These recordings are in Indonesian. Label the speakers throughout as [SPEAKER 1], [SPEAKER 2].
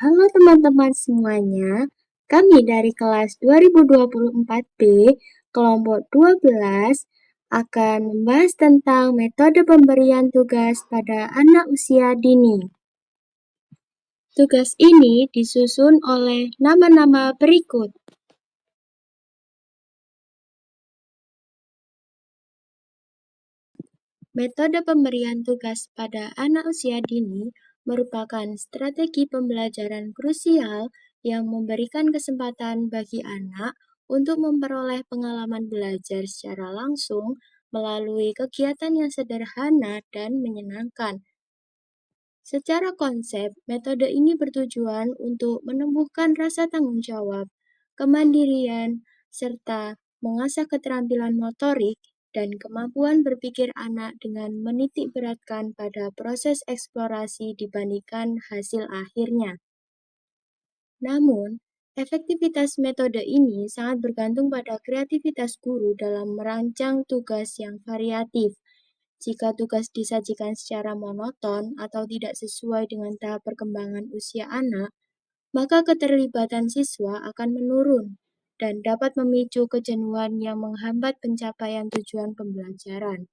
[SPEAKER 1] Halo teman-teman semuanya, kami dari kelas 2024B, kelompok 12, akan membahas tentang metode pemberian tugas pada anak usia dini. Tugas ini disusun oleh nama-nama berikut. Metode pemberian tugas pada anak usia dini merupakan strategi pembelajaran krusial yang memberikan kesempatan bagi anak untuk memperoleh pengalaman belajar secara langsung melalui kegiatan yang sederhana dan menyenangkan. Secara konsep, metode ini bertujuan untuk menumbuhkan rasa tanggung jawab, kemandirian, serta mengasah keterampilan motorik dan kemampuan berpikir anak dengan menitik beratkan pada proses eksplorasi dibandingkan hasil akhirnya. Namun, efektivitas metode ini sangat bergantung pada kreativitas guru dalam merancang tugas yang variatif. Jika tugas disajikan secara monoton atau tidak sesuai dengan tahap perkembangan usia anak, maka keterlibatan siswa akan menurun dan dapat memicu kejenuhan yang menghambat pencapaian tujuan pembelajaran.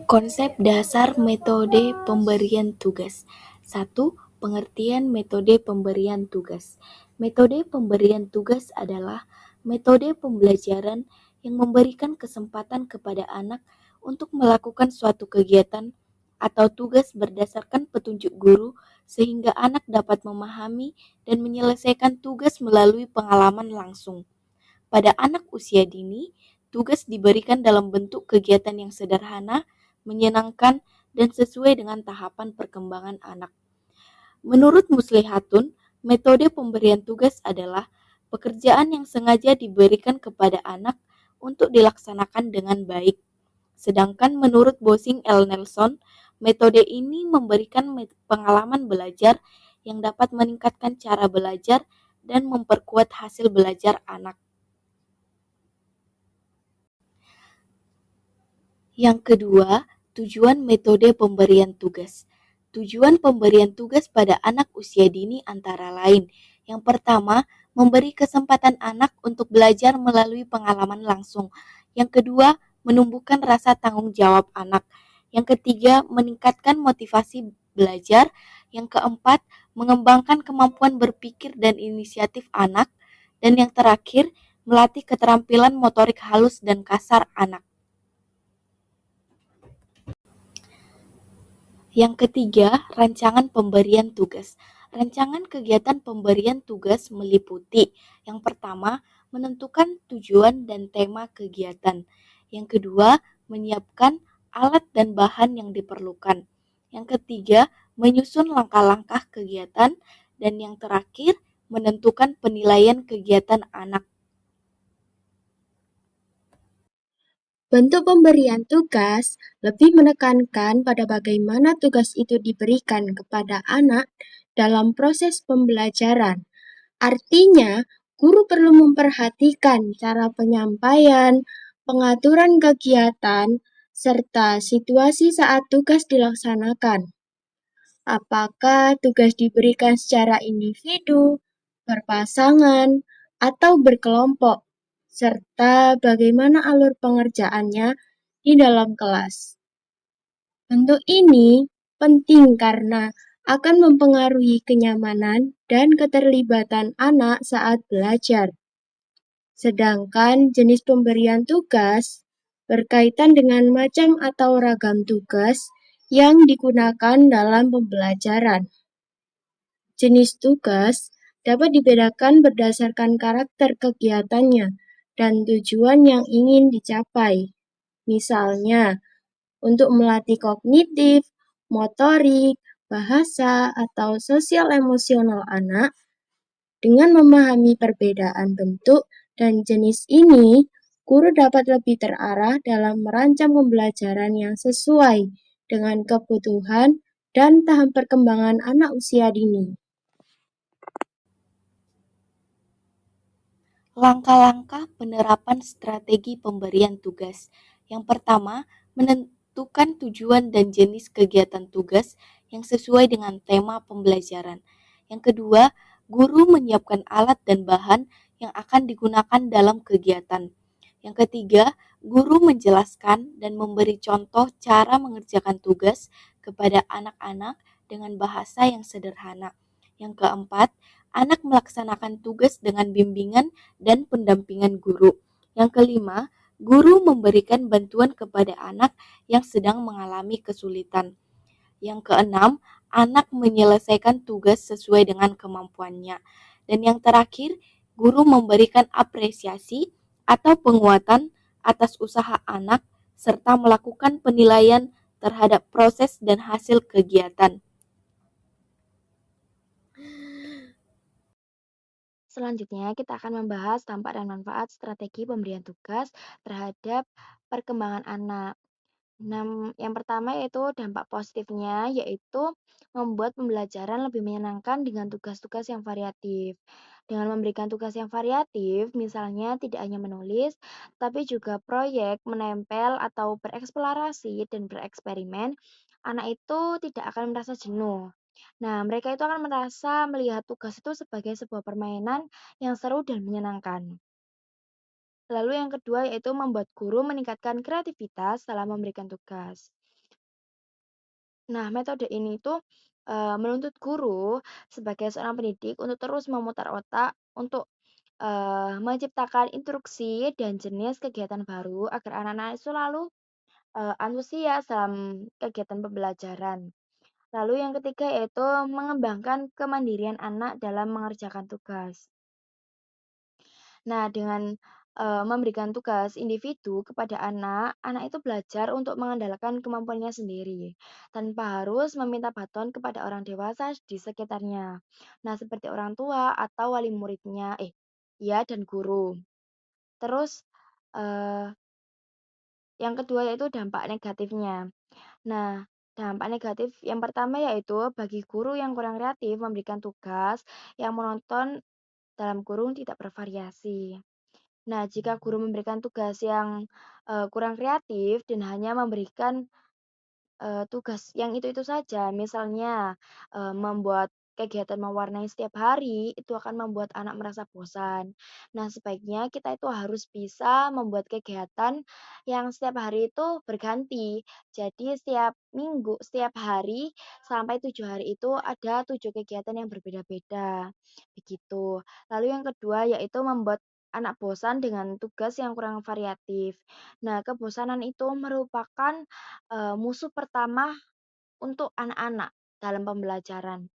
[SPEAKER 2] Konsep dasar metode pemberian tugas. 1. Pengertian metode pemberian tugas. Metode pemberian tugas adalah metode pembelajaran yang memberikan kesempatan kepada anak untuk melakukan suatu kegiatan atau tugas berdasarkan petunjuk guru sehingga anak dapat memahami dan menyelesaikan tugas melalui pengalaman langsung. Pada anak usia dini, tugas diberikan dalam bentuk kegiatan yang sederhana, menyenangkan, dan sesuai dengan tahapan perkembangan anak. Menurut Muslihatun, metode pemberian tugas adalah pekerjaan yang sengaja diberikan kepada anak untuk dilaksanakan dengan baik. Sedangkan menurut Bosing L. Nelson, metode ini memberikan pengalaman belajar yang dapat meningkatkan cara belajar dan memperkuat hasil belajar anak. Yang kedua, tujuan metode pemberian tugas. Tujuan pemberian tugas pada anak usia dini antara lain. Yang pertama, memberi kesempatan anak untuk belajar melalui pengalaman langsung. Yang kedua, menumbuhkan rasa tanggung jawab anak. Yang ketiga, meningkatkan motivasi belajar. Yang keempat, mengembangkan kemampuan berpikir dan inisiatif anak. Dan yang terakhir, melatih keterampilan motorik halus dan kasar anak. Yang ketiga, rancangan pemberian tugas. Rancangan kegiatan pemberian tugas meliputi: yang pertama, menentukan tujuan dan tema kegiatan. Yang kedua, menyiapkan alat dan bahan yang diperlukan. Yang ketiga, menyusun langkah-langkah kegiatan. Dan yang terakhir, menentukan penilaian kegiatan anak.
[SPEAKER 1] Bentuk pemberian tugas lebih menekankan pada bagaimana tugas itu diberikan kepada anak dalam proses pembelajaran. Artinya, guru perlu memperhatikan cara penyampaian, pengaturan kegiatan, serta situasi saat tugas dilaksanakan. Apakah tugas diberikan secara individu, berpasangan, atau berkelompok, serta bagaimana alur pengerjaannya di dalam kelas. Bentuk ini penting karena akan mempengaruhi kenyamanan dan keterlibatan anak saat belajar. Sedangkan jenis pemberian tugas berkaitan dengan macam atau ragam tugas yang digunakan dalam pembelajaran. Jenis tugas dapat dibedakan berdasarkan karakter kegiatannya dan tujuan yang ingin dicapai. Misalnya, untuk melatih kognitif, motorik, bahasa, atau sosial emosional anak. Dengan memahami perbedaan bentuk dan jenis ini, guru dapat lebih terarah dalam merancang pembelajaran yang sesuai dengan kebutuhan dan tahap perkembangan anak usia dini.
[SPEAKER 2] Langkah-langkah penerapan strategi pemberian tugas. Yang pertama, menentukan tujuan dan jenis kegiatan tugas. yang sesuai dengan tema pembelajaran. Yang kedua, guru menyiapkan alat dan bahan yang akan digunakan dalam kegiatan. Yang ketiga, guru menjelaskan dan memberi contoh cara mengerjakan tugas kepada anak-anak dengan bahasa yang sederhana. Yang keempat, anak melaksanakan tugas dengan bimbingan dan pendampingan guru. Yang kelima, guru memberikan bantuan kepada anak yang sedang mengalami kesulitan. Yang keenam, anak menyelesaikan tugas sesuai dengan kemampuannya. Dan yang terakhir, guru memberikan apresiasi atau penguatan atas usaha anak serta melakukan penilaian terhadap proses dan hasil kegiatan.
[SPEAKER 3] Selanjutnya, kita akan membahas dampak dan manfaat strategi pemberian tugas terhadap perkembangan anak. Yang pertama yaitu dampak positifnya, yaitu membuat pembelajaran lebih menyenangkan dengan tugas-tugas yang variatif. Dengan memberikan tugas yang variatif, misalnya tidak hanya menulis, tapi juga proyek, menempel, atau bereksplorasi dan bereksperimen, anak itu tidak akan merasa jenuh. Nah, mereka itu akan merasa melihat tugas itu sebagai sebuah permainan yang seru dan menyenangkan. Lalu yang kedua yaitu membuat guru meningkatkan kreativitas dalam memberikan tugas. Nah, metode ini tuh menuntut guru sebagai seorang pendidik untuk terus memutar otak untuk menciptakan instruksi dan jenis kegiatan baru agar anak-anak itu selalu antusias dalam kegiatan pembelajaran. Lalu yang ketiga yaitu mengembangkan kemandirian anak dalam mengerjakan tugas. Nah, dengan memberikan tugas individu kepada anak, anak itu belajar untuk mengandalkan kemampuannya sendiri, tanpa harus meminta bantuan kepada orang dewasa di sekitarnya. Nah, seperti orang tua atau wali muridnya, ya dan guru. Terus, eee, yang kedua yaitu dampak negatifnya. Nah, dampak negatif yang pertama yaitu bagi guru yang kurang kreatif memberikan tugas yang menonton dalam kurung tidak bervariasi. Nah, jika guru memberikan tugas yang, kurang kreatif dan hanya memberikan tugas yang itu-itu saja, misalnya, membuat kegiatan mewarnai setiap hari, itu akan membuat anak merasa bosan. Nah, sebaiknya kita itu harus bisa membuat kegiatan yang setiap hari itu berganti. Jadi setiap minggu, setiap hari sampai 7 hari itu ada 7 kegiatan yang berbeda-beda, begitu. Lalu yang kedua yaitu membuat anak bosan dengan tugas yang kurang variatif. Nah, kebosanan itu merupakan musuh pertama untuk anak-anak dalam pembelajaran.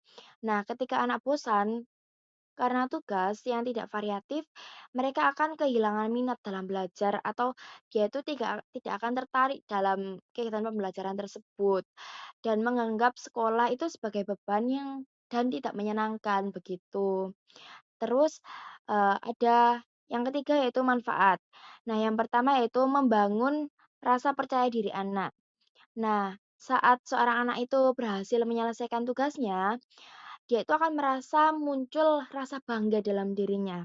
[SPEAKER 3] Nah, ketika anak bosan karena tugas yang tidak variatif, mereka akan kehilangan minat dalam belajar atau dia itu tidak tidak akan tertarik dalam kegiatan pembelajaran tersebut dan menganggap sekolah itu sebagai beban yang dan tidak menyenangkan begitu. Terus, ada yang ketiga yaitu manfaat. Nah, yang pertama yaitu membangun rasa percaya diri anak. Nah, saat seorang anak itu berhasil menyelesaikan tugasnya, dia itu akan merasa muncul rasa bangga dalam dirinya.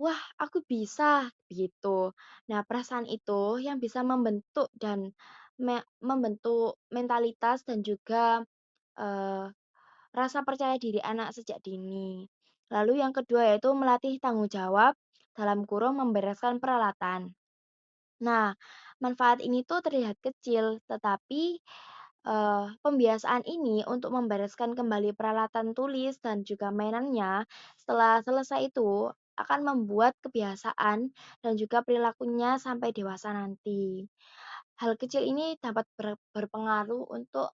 [SPEAKER 3] Wah, aku bisa, gitu. Nah, perasaan itu yang bisa membentuk dan membentuk mentalitas dan juga eh, rasa percaya diri anak sejak dini. Lalu yang kedua yaitu melatih tanggung jawab dalam kurung membereskan peralatan. Nah, manfaat ini tuh terlihat kecil, tetapi pembiasaan ini untuk membereskan kembali peralatan tulis dan juga mainannya setelah selesai itu akan membuat kebiasaan dan juga perilakunya sampai dewasa nanti. Hal kecil ini dapat berpengaruh untuk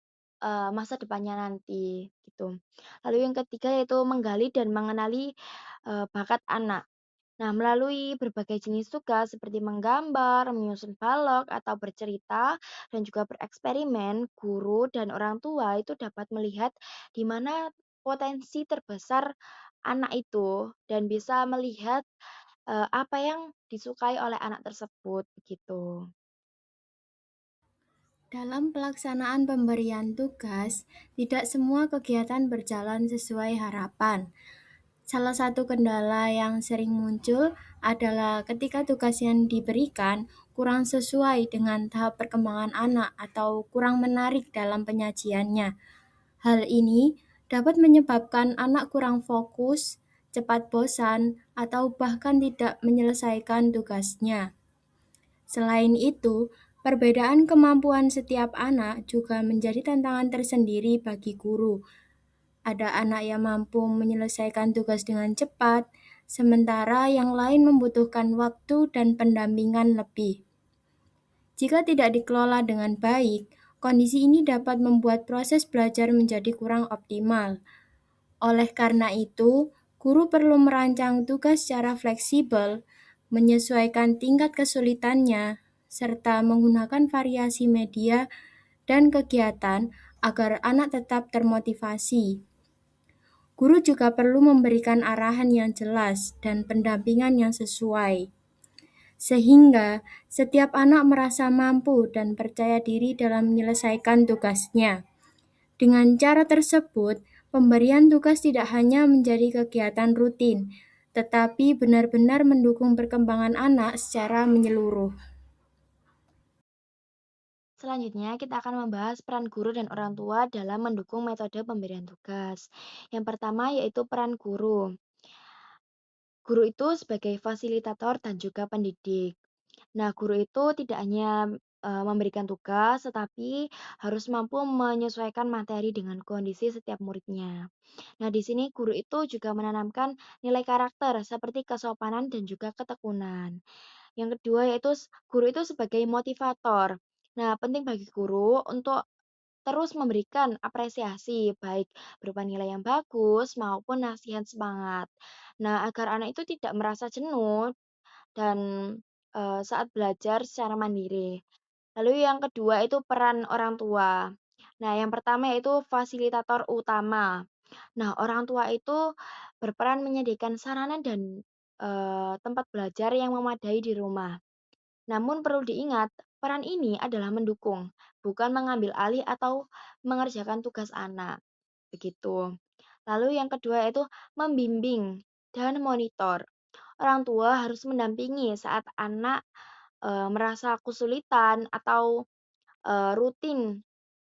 [SPEAKER 3] masa depannya nanti gitu. Lalu yang ketiga yaitu menggali dan mengenali bakat anak. Nah, melalui berbagai jenis tugas seperti menggambar, menyusun balok, atau bercerita, dan juga bereksperimen, guru dan orang tua itu dapat melihat di mana potensi terbesar anak itu dan bisa melihat apa yang disukai oleh anak tersebut begitu.
[SPEAKER 1] Dalam pelaksanaan pemberian tugas, tidak semua kegiatan berjalan sesuai harapan. Salah satu kendala yang sering muncul adalah ketika tugas yang diberikan kurang sesuai dengan tahap perkembangan anak atau kurang menarik dalam penyajiannya. Hal ini dapat menyebabkan anak kurang fokus, cepat bosan, atau bahkan tidak menyelesaikan tugasnya. Selain itu, perbedaan kemampuan setiap anak juga menjadi tantangan tersendiri bagi guru. Ada anak yang mampu menyelesaikan tugas dengan cepat, sementara yang lain membutuhkan waktu dan pendampingan lebih. Jika tidak dikelola dengan baik, kondisi ini dapat membuat proses belajar menjadi kurang optimal. Oleh karena itu, guru perlu merancang tugas secara fleksibel, menyesuaikan tingkat kesulitannya, serta menggunakan variasi media dan kegiatan agar anak tetap termotivasi. Guru juga perlu memberikan arahan yang jelas dan pendampingan yang sesuai, sehingga setiap anak merasa mampu dan percaya diri dalam menyelesaikan tugasnya. Dengan cara tersebut, pemberian tugas tidak hanya menjadi kegiatan rutin, tetapi benar-benar mendukung perkembangan anak secara menyeluruh.
[SPEAKER 3] Selanjutnya, kita akan membahas peran guru dan orang tua dalam mendukung metode pemberian tugas. Yang pertama yaitu peran guru. Guru itu sebagai fasilitator dan juga pendidik. Nah, guru itu tidak hanya memberikan tugas, tetapi harus mampu menyesuaikan materi dengan kondisi setiap muridnya. Nah, di sini guru itu juga menanamkan nilai karakter seperti kesopanan dan juga ketekunan. Yang kedua yaitu guru itu sebagai motivator. Nah, penting bagi guru untuk terus memberikan apresiasi, baik berupa nilai yang bagus maupun nasihat semangat. Nah, agar anak itu tidak merasa jenuh dan saat belajar secara mandiri. Lalu yang kedua itu peran orang tua. Nah, yang pertama yaitu fasilitator utama. Nah, orang tua itu berperan menyediakan sarana dan tempat belajar yang memadai di rumah. Namun perlu diingat, peran ini adalah mendukung, bukan mengambil alih atau mengerjakan tugas anak. Begitu. Lalu yang kedua yaitu membimbing dan monitor. Orang tua harus mendampingi saat anak merasa kesulitan atau rutin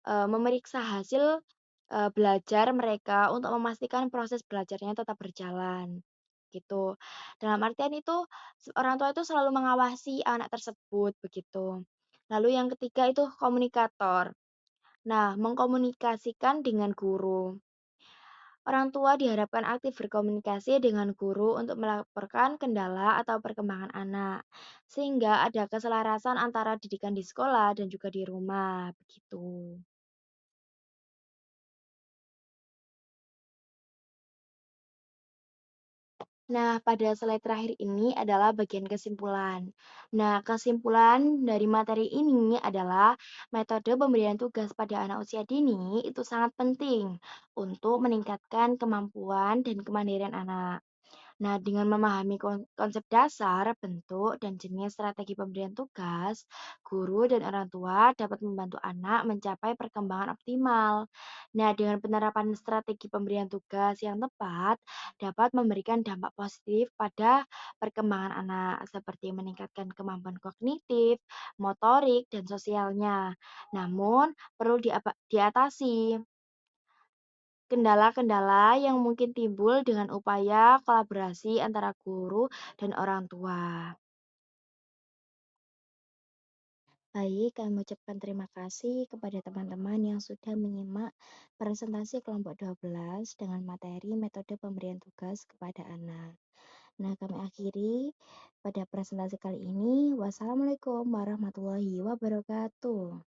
[SPEAKER 3] memeriksa hasil belajar mereka untuk memastikan proses belajarnya tetap berjalan, gitu. Dalam artian itu, orang tua itu selalu mengawasi anak tersebut, begitu. Lalu yang ketiga itu komunikator. Nah, mengkomunikasikan dengan guru. Orang tua diharapkan aktif berkomunikasi dengan guru untuk melaporkan kendala atau perkembangan anak, sehingga ada keselarasan antara didikan di sekolah dan juga di rumah, begitu. Nah, pada slide terakhir ini adalah bagian kesimpulan. Nah, kesimpulan dari materi ini adalah metode pemberian tugas pada anak usia dini itu sangat penting untuk meningkatkan kemampuan dan kemandirian anak. Nah, dengan memahami konsep dasar, bentuk, dan jenis strategi pemberian tugas, guru dan orang tua dapat membantu anak mencapai perkembangan optimal. Nah, dengan penerapan strategi pemberian tugas yang tepat, dapat memberikan dampak positif pada perkembangan anak, seperti meningkatkan kemampuan kognitif, motorik, dan sosialnya. Namun, perlu diatasi kendala-kendala yang mungkin timbul dengan upaya kolaborasi antara guru dan orang tua. Baik, kami mengucapkan terima kasih kepada teman-teman yang sudah menyimak presentasi kelompok 12 dengan materi metode pemberian tugas kepada anak. Nah, kami akhiri pada presentasi kali ini. Wassalamualaikum warahmatullahi wabarakatuh.